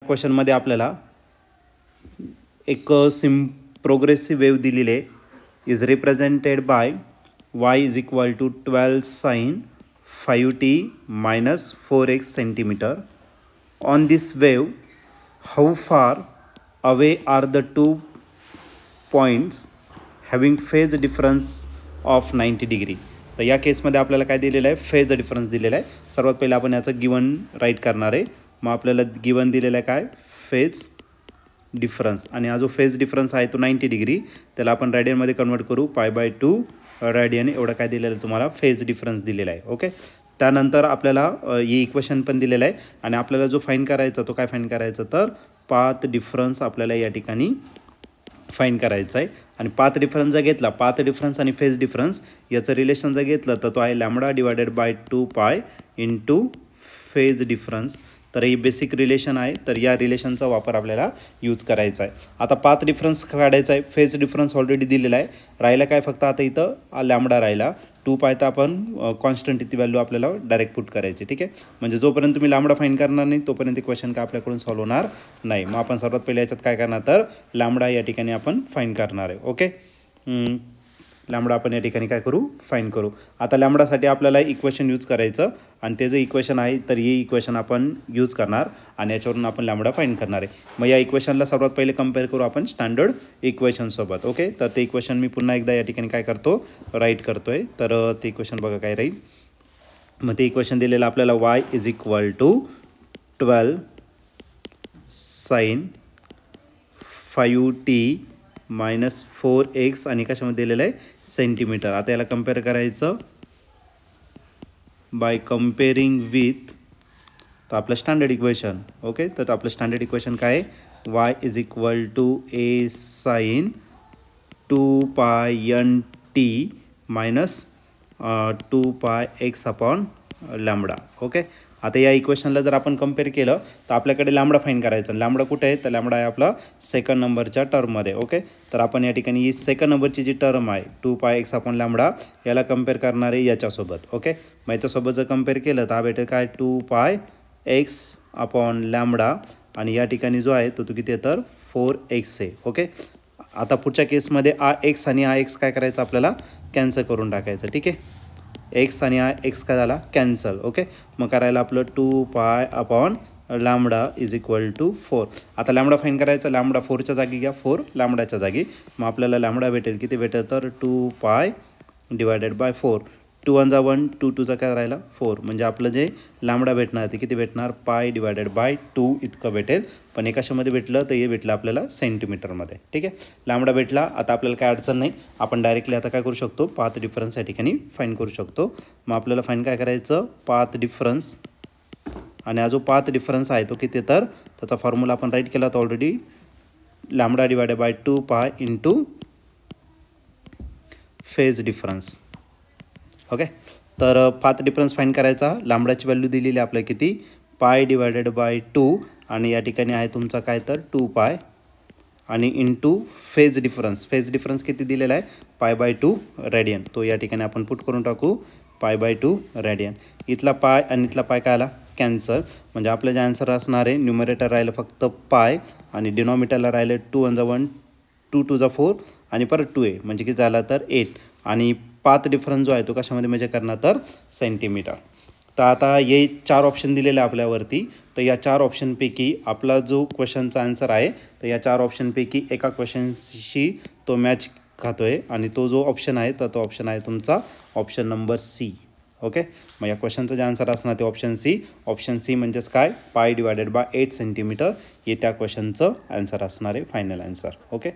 क्वेश्चनमध्ये आपल्याला एक progressive wave दिलेली आहे. Is represented by y is equal to 12 sin 5t minus 4x centimeter. On this wave, how far away are the 2 points having phase difference of 90 degree? तर या केसमध्ये आपल्याला काय दिलेलं आहे, फेज डिफरन्स दिलेला आहे. सर्वात पहिले आपण याचं गिवन राईट करणार आहे. मग आपल्याला गिवन दिलेलं आहे काय, फेज डिफरन्स, आणि हा जो फेज डिफरन्स आहे तो 90 डिग्री, त्याला आपण रॅडियनमध्ये कन्वर्ट करू. π/2 रॅडियन एवढं काय दिलेलं आहे तुम्हाला, फेज डिफरन्स दिलेला आहे. ओके, त्यानंतर आपल्याला ही इक्वेशन पण दिलेलं आहे आणि आपल्याला जो फाईंड करायचा तो काय फाईंड करायचा, तर पाथ डिफरन्स आपल्याला या ठिकाणी फाईंड करायचा आहे. आणि पाथ डिफरन्स जर घेतला, पाथ डिफरन्स आणि फेज डिफरन्स याचं रिलेशन जर घेतलं तर तो आहे λ/2π इंटू फेज डिफरन्स. तर ही बेसिक रिलेशन आहे. तर या रिलेशनचा वापर आपल्याला यूज करायचा आहे. आता पाथ डिफरन्स काढायचा आहे, फेज डिफरन्स ऑलरेडी दिलेला आहे. राहिला काय फक्त आता इथं लॅम्बडा राहिला. 2π तर आपण कॉन्स्टंट ती व्हॅल्यू आपल्याला डायरेक्ट पुट करायची. ठीक आहे, म्हणजे जोपर्यंत तुम्ही लॅम्बडा फाईंड करणार नाही तोपर्यंत क्वेश्चन काय आपल्याकडून सॉल्व्ह होणार नाही. मग आपण सर्वात पहिले याच्यात काय करणार, तर लॅम्बडा या ठिकाणी आपण फाईंड करणार आहे. ओके, लॅम्बडा आपण या ठिकाणी काय करू, फाईंड करू. आता लॅम्बडासाठी आपल्याला इक्वेशन यूज करायचं आणि ते जे इक्वेशन आहे तर हे इक्वेशन आपण यूज करणार आणि याच्यावरून आपण लॅम्बडा फाईंड करणार आहे. मग या इक्वेशनला सर्वात पहिले कम्पेअर करू आपण स्टँडर्ड इक्वेशनसोबत. ओके, तर ते इक्वेशन मी पुन्हा एकदा या ठिकाणी काय करतो, राईट करतो आहे. तर ते इक्वेशन बघा काय राहील. मग ते इक्वेशन दिलेलं आपल्याला y is equal to 12 sin 5t minus 4x आणि कशामध्ये दिलेलं आहे, सेंटीमीटर. आता याला कम्पेअर करायचं बाय कम्पेअरिंग विथ तर आपलं स्टँडर्ड इक्वेशन. ओके, तर आपलं स्टँडर्ड इक्वेशन काय आहे, y is equal to a sin 2πnt minus 2πx upon lambda. Okay, आता या इक्वेशनला जर आपण कम्पेअर केलं तर आपल्याकडे लॅम्बडा फाईंड करायचं. लॅम्बडा कुठे आहे, तर लॅम्बडा आहे आपला सेकंड नंबरच्या टर्ममध्ये. ओके, तर आपण या ठिकाणी ही सेकंड नंबरची जी टर्म आहे 2πx अपॉन लॅम्बडा याला कम्पेअर करणार आहे याच्यासोबत. ओके, मग याच्यासोबत जर कम्पेअर केलं तर हा भेटेल काय, 2πx अपॉन लॅम्बडा आणि या ठिकाणी जो आहे तो किती आहे, तर 4x आहे. ओके, आता पुढच्या केसमध्ये आ एक्स आणि आ एक्स काय करायचं, आपल्याला कॅन्सल करून टाकायचं. ठीक आहे, एक्स आणि आ एक्स काय झाला, कॅन्सल. ओके, मग करायला आपलं 2π upon lambda is equal to 4. आता लॅम्बडा फाईंड करायचं, लॅम्बडा 4च्या जागी घ्या, 4 लॅम्बडाच्या जागी. मग आपल्याला लॅम्बडा भेटेल, किती भेटेल, तर 2π डिवायडेड बाय 4. 2 1 जा 1, 2 2 काय राहिला 4. म्हणजे आपलं जे लॅम्बडा भेटणार ते किती भेटणार, π डिवायडेड बाय 2 इतकं भेटेल. पण हे कशामध्ये भेटलं, तर हे भेटलं आपल्याला सेंटीमीटरमध्ये. ठीक आहे, लॅम्बडा भेटला. आता आपल्याला काय अडचण नाही, आपण डायरेक्टली आता काय करू शकतो, पाथ डिफरन्स या ठिकाणी फाईंड करू शकतो. मग आपल्याला फाईंड काय करायचं, पाथ डिफरन्स. आणि हा जो पाथ डिफरन्स आहे तो किती, तर त्याचा फॉर्म्युला आपण राईट केला होता already, lambda divided by 2π into phase difference. Okay, तर पाथ डिफरन्स फाईंड करायचा. लॅम्बडाची व्हॅल्यू दिलेली आपल्याला किती, π डिवायडेड बाय 2 आणि या ठिकाणी आहे तुमचा काय, तर 2π आणि into phase difference. Phase difference किती दिलेला आहे, π/2 रॅडियन. तो या ठिकाणी आपण पुट करून टाकू, π/2 रॅडियन. इथला π आणि इथला π काय आला, कॅन्सल. म्हणजे आपलं जे आन्सर असणार आहे, न्यूमरेटर राहिलं फक्त π आणि डिनॉमिनेटरला राहिलं 2 1 जा 1, 2 2 जा 4 आणि परत 2a म्हणजे किती झाला, तर 8. आणि पाथ डिफरन्स जो आहे तो कशामध्ये मेजर करणार, तर सेंटीमीटर. तर आता हे 4 ऑप्शन दिलेले आपल्यावरती. तर या 4 ऑप्शनपैकी आपला जो क्वेश्चनचा आन्सर आहे तर या 4 ऑप्शनपैकी एका क्वेश्चनशी तो मॅच खातो आहे आणि तो जो ऑप्शन आहे तर तो ऑप्शन आहे तुमचा ऑप्शन नंबर सी. ओके, मग या क्वेश्चनचं जे आन्सर असणार ते ऑप्शन सी. ऑप्शन सी म्हणजेच काय, π डिवायडेड बाय 8 सेंटीमीटर हे त्या क्वेश्चनचं आन्सर असणार आहे, फायनल आन्सर. ओके.